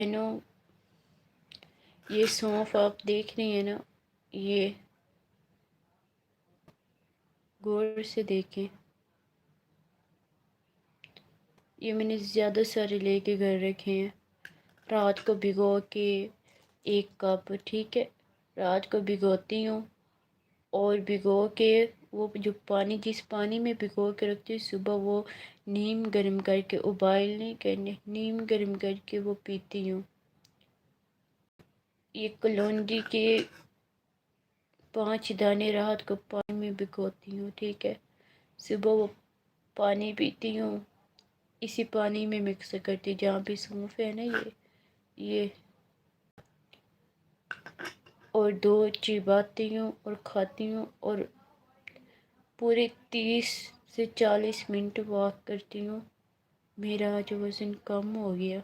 No, ये सौंफ आप देख रही हैं ना, ये गौर से देखें। ये मैंने ज़्यादा सारे लेके घर रखे हैं। रात को भिगो के 1 कप, ठीक है, रात को भिगोती हूँ और भिगो के वो जो पानी, जिस पानी में भिगो के रखती हूँ, सुबह वो नीम गर्म करके, उबाल नहीं करने, नीम गर्म करके वो पीती हूँ। ये कलौंजी के 5 दाने रात को पानी में भिगोती हूँ, ठीक है, सुबह वो पानी पीती हूँ। इसी पानी में मिक्स करती, जहाँ भी सौंफ है ना, ये और 2 चिबाती हूँ और खाती हूँ और पूरे 30 से 40 मिनट वॉक करती हूँ। मेरा जो वज़न कम हो गया।